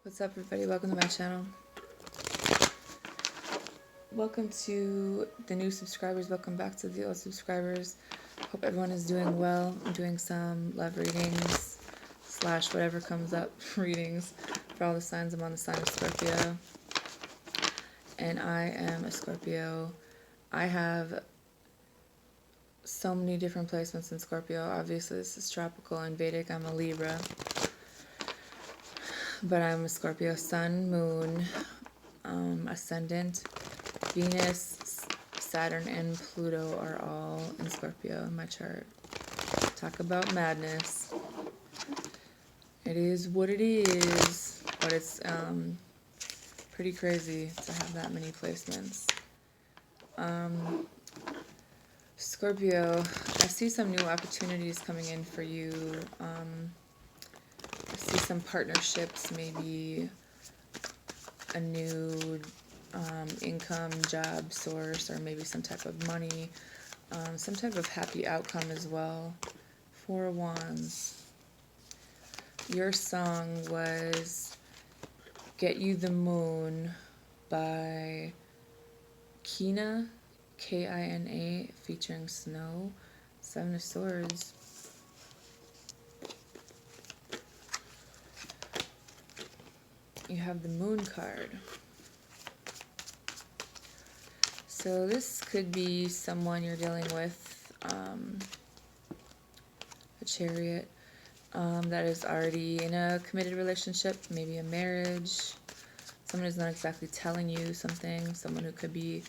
What's up, everybody? Welcome to my channel. Welcome to the new subscribers. Welcome back to the old subscribers. Hope everyone is doing well. I'm doing some love readings / whatever comes up readings for all the signs. I'm on the sign of Scorpio, and I am a Scorpio. I have so many different placements in Scorpio. Obviously, this is tropical and Vedic. I'm a Libra, but I'm a Scorpio sun, moon, ascendant. Venus, Saturn, and Pluto are all in Scorpio in my chart. Talk about madness. It is what it is, but it's pretty crazy to have that many placements. Scorpio, I see some new opportunities coming in for you. I see some partnerships, maybe a new income, job source, or maybe some type of money, some type of happy outcome as well. Four of Wands. Your song was Get You the Moon by Kina, Kina, featuring Snow. Seven of Swords. You have the Moon card. So this could be someone you're dealing with, a Chariot, that is already in a committed relationship, maybe a marriage. Someone who's not exactly telling you something, someone who could be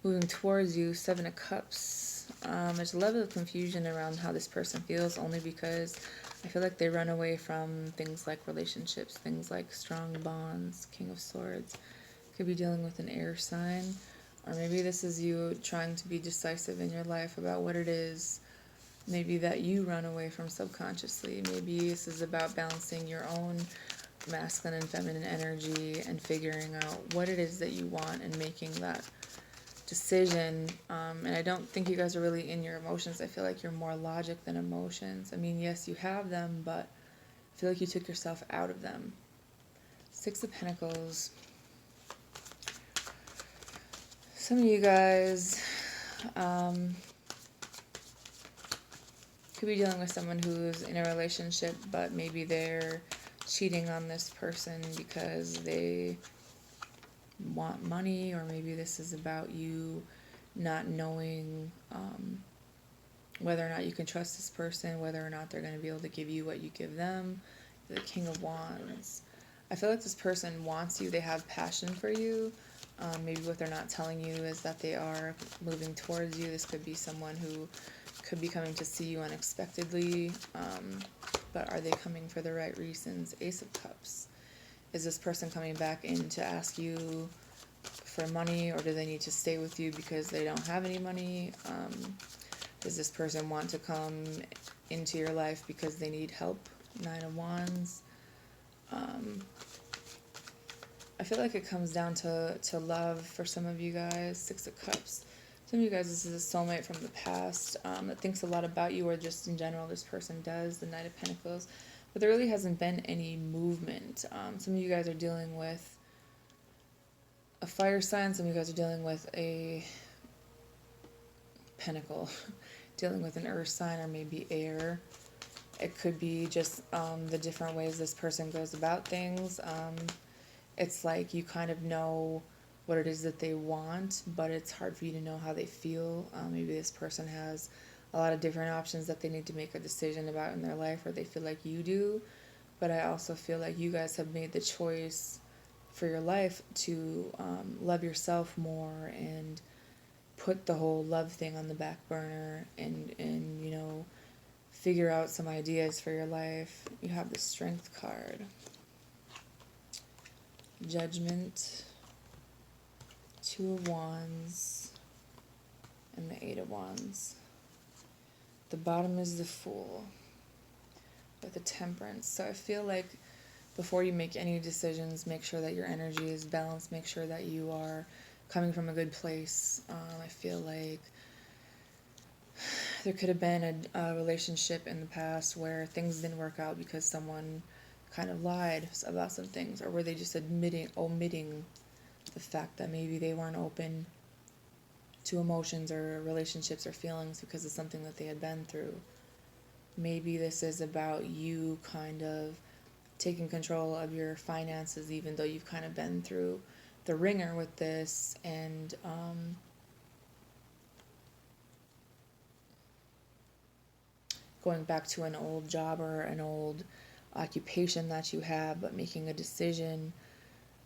moving towards you. Seven of Cups. There's a level of confusion around how this person feels, only because I feel like they run away from things like relationships, things like strong bonds. King of Swords. Could be dealing with an air sign. Or maybe this is you trying to be decisive in your life about what it is maybe that you run away from subconsciously. Maybe this is about balancing your own masculine and feminine energy and figuring out what it is that you want and making that decision. And I don't think you guys are really in your emotions. I feel like you're more logic than emotions. I mean, yes, you have them, but I feel like you took yourself out of them. Six of Pentacles. Some of you guys could be dealing with someone who's in a relationship, but maybe they're cheating on this person because they want money, or maybe this is about you not knowing whether or not you can trust this person, whether or not they're going to be able to give you what you give them. The King of Wands. I feel like this person wants you. They have passion for you. Maybe what they're not telling you is that they are moving towards you. This could be someone who could be coming to see you unexpectedly, but are they coming for the right reasons? Ace of Cups. Is this person coming back in to ask you for money, or do they need to stay with you because they don't have any money? Does this person want to come into your life because they need help? Nine of Wands. I feel like it comes down to love for some of you guys. Six of Cups. Some of you guys, this is a soulmate from the past that thinks a lot about you, or just in general this person does. The Knight of Pentacles. But there really hasn't been any movement. Some of you guys are dealing with a fire sign. Some of you guys are dealing with a pentacle. Dealing with an earth sign, or maybe air. It could be just the different ways this person goes about things. It's like you kind of know what it is that they want, but it's hard for you to know how they feel. Maybe this person has a lot of different options that they need to make a decision about in their life, or they feel like you do. But I also feel like you guys have made the choice for your life to love yourself more and put the whole love thing on the back burner, and you know, figure out some ideas for your life. You have the Strength card. Judgment, Two of Wands, and the Eight of Wands. The bottom is the Fool with the Temperance. So I feel like before you make any decisions, make sure that your energy is balanced. Make sure that you are coming from a good place. I feel like there could have been a relationship in the past where things didn't work out because someone kind of lied about some things, or were they just omitting the fact that maybe they weren't open to emotions or relationships or feelings because of something that they had been through? Maybe this is about you kind of taking control of your finances, even though you've kind of been through the ringer with this, and going back to an old job or an old occupation that you have, but making a decision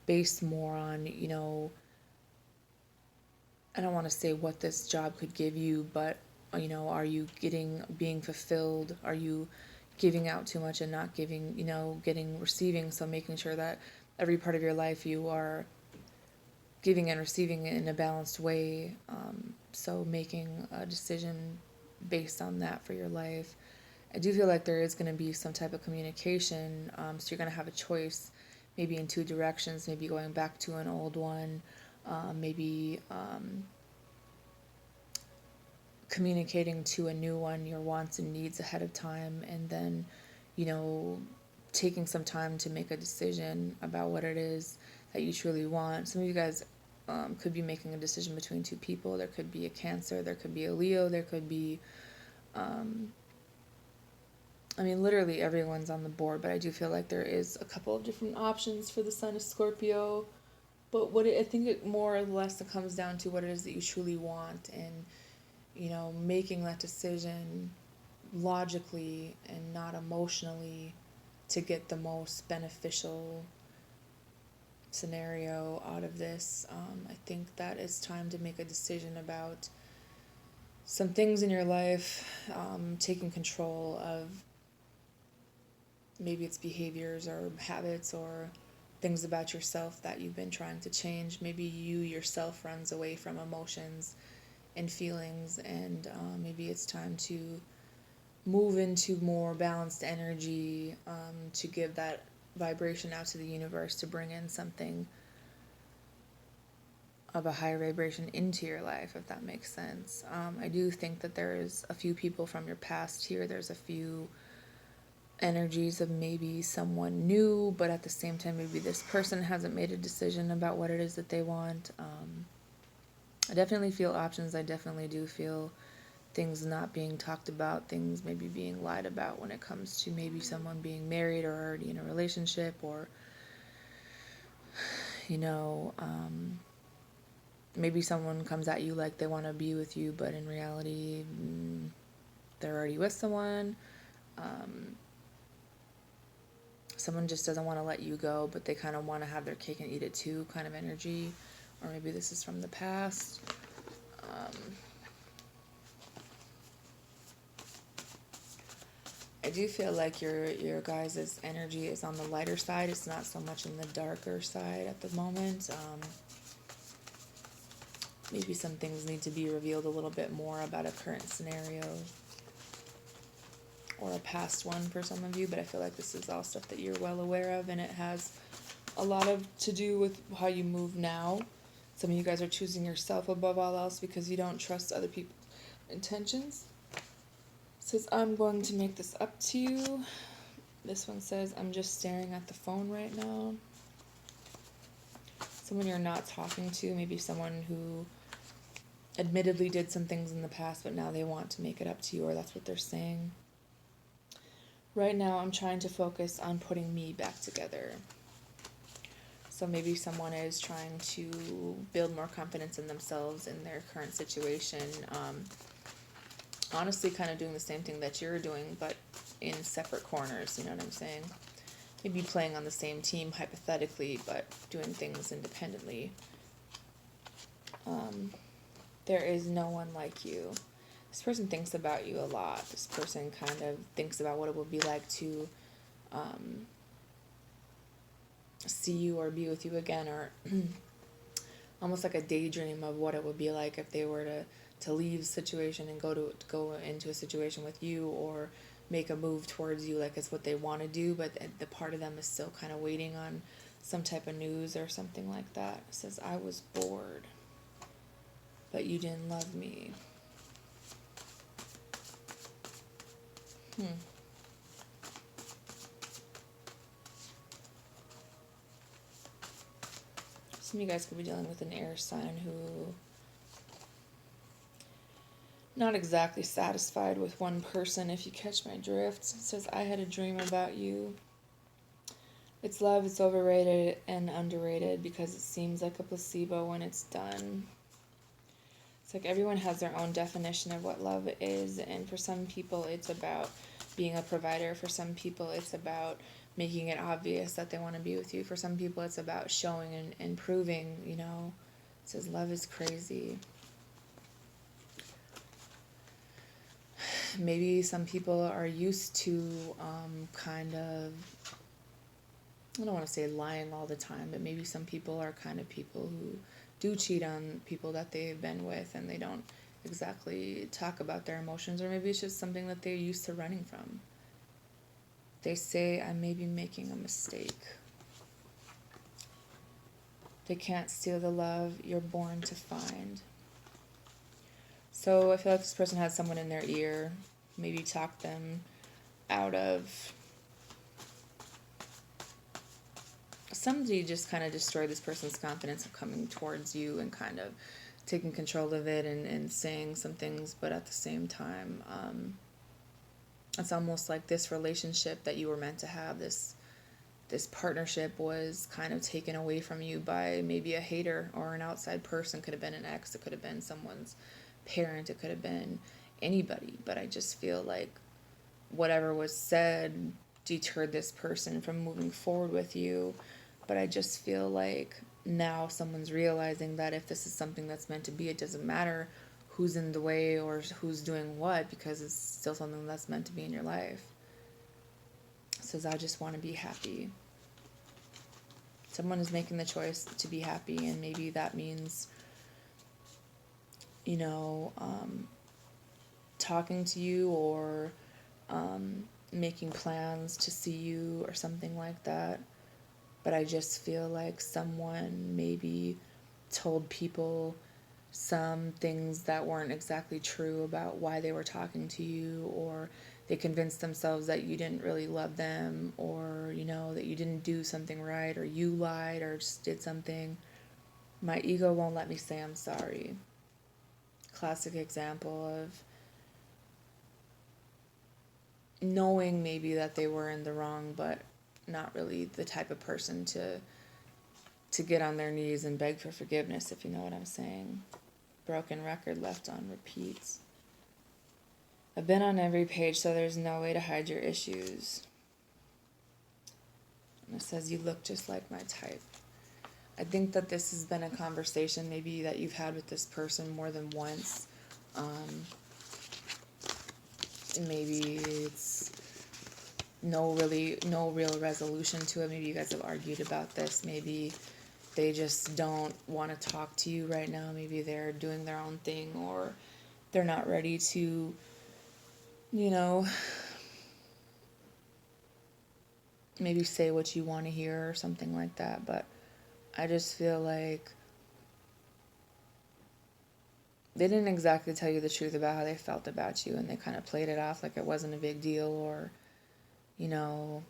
based more on, I don't want to say what this job could give you, but, are you being fulfilled? Are you giving out too much and not giving, receiving? So making sure that every part of your life you are giving and receiving in a balanced way. So making a decision based on that for your life. I do feel like there is going to be some type of communication. So you're going to have a choice, maybe in two directions, maybe going back to an old one, maybe communicating to a new one your wants and needs ahead of time, and then, taking some time to make a decision about what it is that you truly want. Some of you guys could be making a decision between two people. There could be a Cancer, there could be a Leo, there could be, literally everyone's on the board, but I do feel like there is a couple of different options for the Sun of Scorpio. But I think it more or less comes down to what it is that you truly want, and, making that decision logically and not emotionally to get the most beneficial scenario out of this. I think that it's time to make a decision about some things in your life, taking control of maybe it's behaviors or habits or things about yourself that you've been trying to change. Maybe you yourself runs away from emotions and feelings, and maybe it's time to move into more balanced energy, to give that vibration out to the universe, to bring in something of a higher vibration into your life, if that makes sense. I do think that there's a few people from your past here. There's a few energies of maybe someone new, but at the same time, maybe this person hasn't made a decision about what it is that they want. I definitely feel options. I definitely do feel things not being talked about, things maybe being lied about when it comes to maybe someone being married or already in a relationship, or, maybe someone comes at you like they want to be with you, but in reality, they're already with someone. Someone just doesn't want to let you go, but they kind of want to have their cake and eat it too, kind of energy. Or maybe this is from the past. I do feel like your guys' energy is on the lighter side. It's not so much in the darker side at the moment. Maybe some things need to be revealed a little bit more about a current scenario or a past one for some of you, but I feel like this is all stuff that you're well aware of, and it has a lot of to do with how you move now. Some of you guys are choosing yourself above all else because you don't trust other people's intentions. It says, I'm going to make this up to you. This one says, I'm just staring at the phone right now. Someone you're not talking to, maybe someone who admittedly did some things in the past, but now they want to make it up to you, or that's what they're saying. Right now, I'm trying to focus on putting me back together. So maybe someone is trying to build more confidence in themselves in their current situation. Honestly, kind of doing the same thing that you're doing, but in separate corners, you know what I'm saying? Maybe playing on the same team, hypothetically, but doing things independently. There is no one like you. This person thinks about you a lot. This person kind of thinks about what it would be like to see you or be with you again, or almost like a daydream of what it would be like if they were to leave the situation and go into a situation with you, or make a move towards you, like it's what they want to do, but the part of them is still kind of waiting on some type of news or something like that. It says, I was bored, but you didn't love me. Some of you guys could be dealing with an air sign who not exactly satisfied with one person, if you catch my drift. It says, I had a dream about you. It's love, it's overrated and underrated because it seems like a placebo when it's done. It's like everyone has their own definition of what love is, and for some people it's about being a provider. For some people it's about making it obvious that they want to be with you. For some people it's about showing and proving, you know. It says love is crazy. Maybe some people are used to kind of, I don't want to say lying all the time, but maybe some people are kind of people who do cheat on people that they've been with, and they don't exactly talk about their emotions, or maybe it's just something that they're used to running from. They say, I may be making a mistake. They can't steal the love you're born to find. So I feel like this person has someone in their ear, maybe talk them out of, somebody just kind of destroyed this person's confidence of coming towards you and kind of taking control of it and saying some things, but at the same time, it's almost like this relationship that you were meant to have, this partnership was kind of taken away from you by maybe a hater or an outside person. Could have been an ex, it could have been someone's parent, it could have been anybody, but I just feel like whatever was said deterred this person from moving forward with you. But I just feel like now someone's realizing that if this is something that's meant to be, it doesn't matter who's in the way or who's doing what, because it's still something that's meant to be in your life. It says, I just want to be happy. Someone is making the choice to be happy, and maybe that means, you know, talking to you or making plans to see you or something like that. But I just feel like someone maybe told people some things that weren't exactly true about why they were talking to you, or they convinced themselves that you didn't really love them, or, you know, that you didn't do something right, or you lied or just did something. My ego won't let me say I'm sorry. Classic example of knowing maybe that they were in the wrong, but not really the type of person to get on their knees and beg for forgiveness, if you know what I'm saying. Broken record left on repeats. I've been on every page, so there's no way to hide your issues. And it says, you look just like my type. I think that this has been a conversation maybe that you've had with this person more than once. Maybe it's no real resolution to it. Maybe you guys have argued about this. Maybe they just don't want to talk to you right now. Maybe they're doing their own thing, or they're not ready to, you know, maybe say what you want to hear or something like that. But I just feel like they didn't exactly tell you the truth about how they felt about you, and they kind of played it off like it wasn't a big deal, or, you know,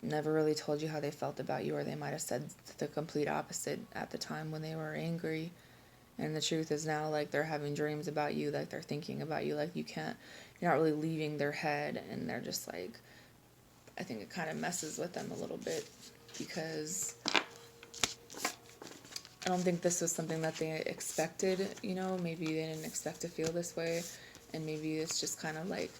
never really told you how they felt about you, or they might have said the complete opposite at the time when they were angry. And the truth is now, like, they're having dreams about you, like they're thinking about you, like you're not really leaving their head, and they're just like, I think it kind of messes with them a little bit, because I don't think this was something that they expected, you know, maybe they didn't expect to feel this way, and maybe it's just kind of like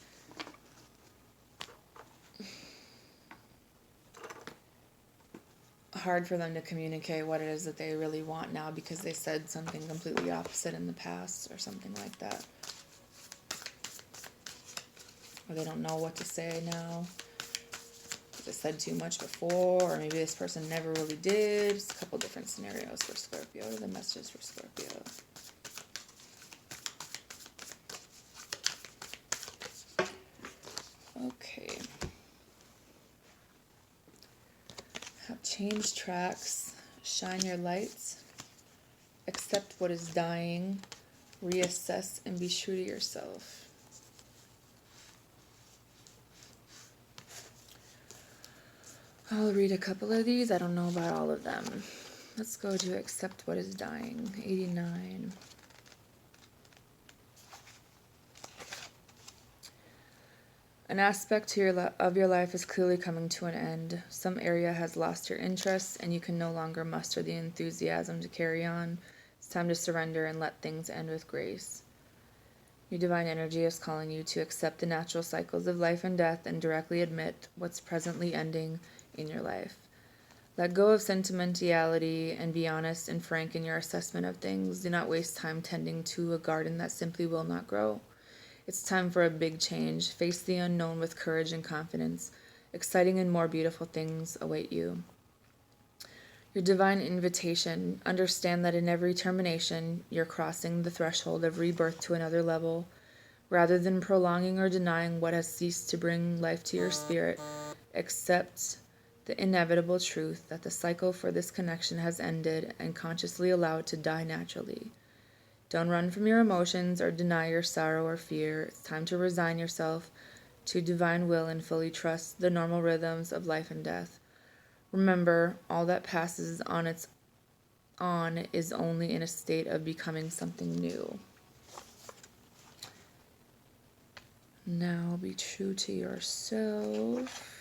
hard for them to communicate what it is that they really want now because they said something completely opposite in the past or something like that. Or they don't know what to say now. They said too much before, or maybe this person never really did. Just a couple different scenarios for Scorpio. What are the messages for Scorpio? Okay. Have changed tracks, shine your lights, accept what is dying, reassess, and be true to yourself. I'll read a couple of these. I don't know about all of them. Let's go to accept what is dying. 89. An aspect of your life is clearly coming to an end. Some area has lost your interest, and you can no longer muster the enthusiasm to carry on. It's time to surrender and let things end with grace. Your divine energy is calling you to accept the natural cycles of life and death and directly admit what's presently ending in your life. Let go of sentimentality and be honest and frank in your assessment of things. Do not waste time tending to a garden that simply will not grow. It's time for a big change. Face the unknown with courage and confidence. Exciting and more beautiful things await you. Your divine invitation. Understand that in every termination, you're crossing the threshold of rebirth to another level. Rather than prolonging or denying what has ceased to bring life to your spirit, accept the inevitable truth that the cycle for this connection has ended and consciously allow it to die naturally. Don't run from your emotions or deny your sorrow or fear. It's time to resign yourself to divine will and fully trust the normal rhythms of life and death. Remember, all that passes on its own is only in a state of becoming something new. Now be true to yourself.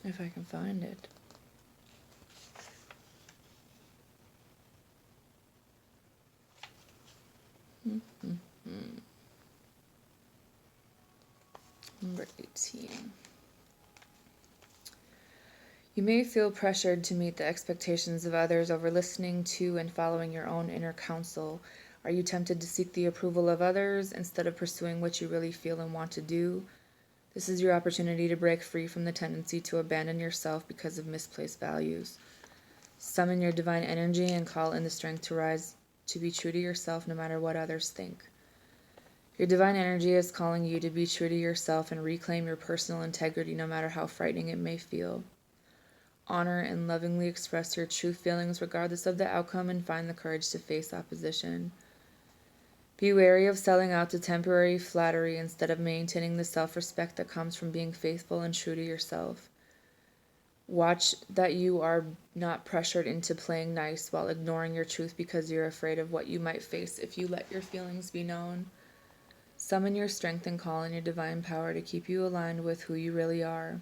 If I can find it. Number 18. You may feel pressured to meet the expectations of others over listening to and following your own inner counsel. Are you tempted to seek the approval of others instead of pursuing what you really feel and want to do? This is your opportunity to break free from the tendency to abandon yourself because of misplaced values. Summon your divine energy and call in the strength to rise to be true to yourself no matter what others think. Your divine energy is calling you to be true to yourself and reclaim your personal integrity no matter how frightening it may feel. Honor and lovingly express your true feelings regardless of the outcome and find the courage to face opposition. Be wary of selling out to temporary flattery instead of maintaining the self-respect that comes from being faithful and true to yourself. Watch that you are not pressured into playing nice while ignoring your truth because you're afraid of what you might face if you let your feelings be known. Summon your strength and call in your divine power to keep you aligned with who you really are.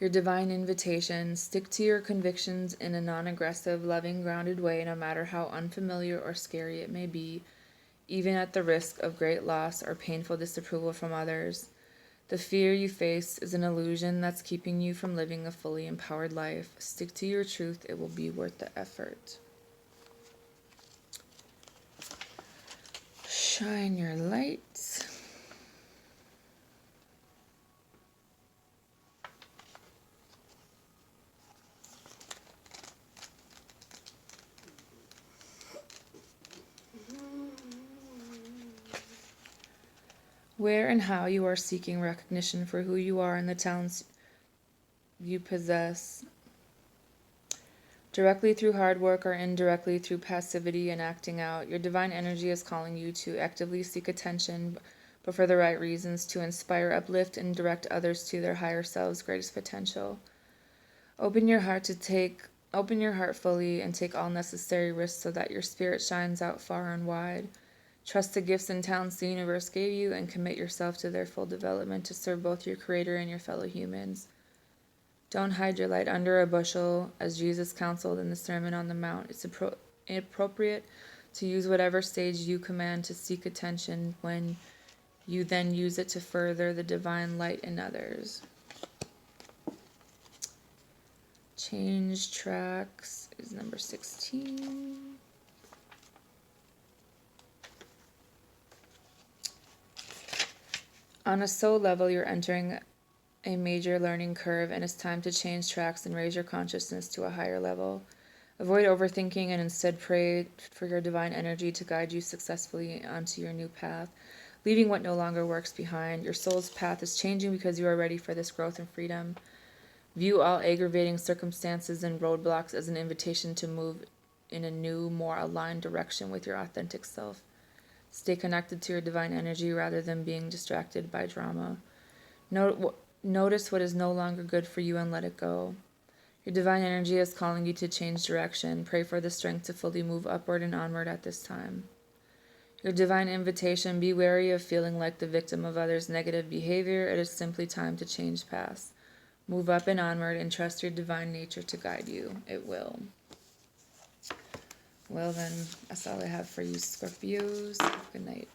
Your divine invitation. Stick to your convictions in a non-aggressive, loving, grounded way no matter how unfamiliar or scary it may be, even at the risk of great loss or painful disapproval from others. The fear you face is an illusion that's keeping you from living a fully empowered life. Stick to your truth. It will be worth the effort. Shine your light. Where and how you are seeking recognition for who you are and the talents you possess. Directly through hard work or indirectly through passivity and acting out, your divine energy is calling you to actively seek attention, but for the right reasons, to inspire, uplift, and direct others to their higher selves' greatest potential. Open your heart fully and take all necessary risks so that your spirit shines out far and wide. Trust the gifts and talents the universe gave you and commit yourself to their full development to serve both your Creator and your fellow humans. Don't hide your light under a bushel, as Jesus counseled in the Sermon on the Mount. It's appropriate to use whatever stage you command to seek attention when you then use it to further the divine light in others. Change tracks is number 16. On a soul level, you're entering a major learning curve, and it's time to change tracks and raise your consciousness to a higher level. Avoid overthinking and instead pray for your divine energy to guide you successfully onto your new path. leaving what no longer works behind. Your soul's path is changing because you are ready for this growth and freedom. View all aggravating circumstances and roadblocks as an invitation to move in a new, more aligned direction with your authentic self. Stay connected to your divine energy rather than being distracted by drama. Notice what is no longer good for you and let it go. Your divine energy is calling you to change direction. Pray for the strength to fully move upward and onward at this time. Your divine invitation: be wary of feeling like the victim of others' negative behavior. It is simply time to change paths. Move up and onward and trust your divine nature to guide you. It will. Well then, that's all I have for you, Scorpios. Good night.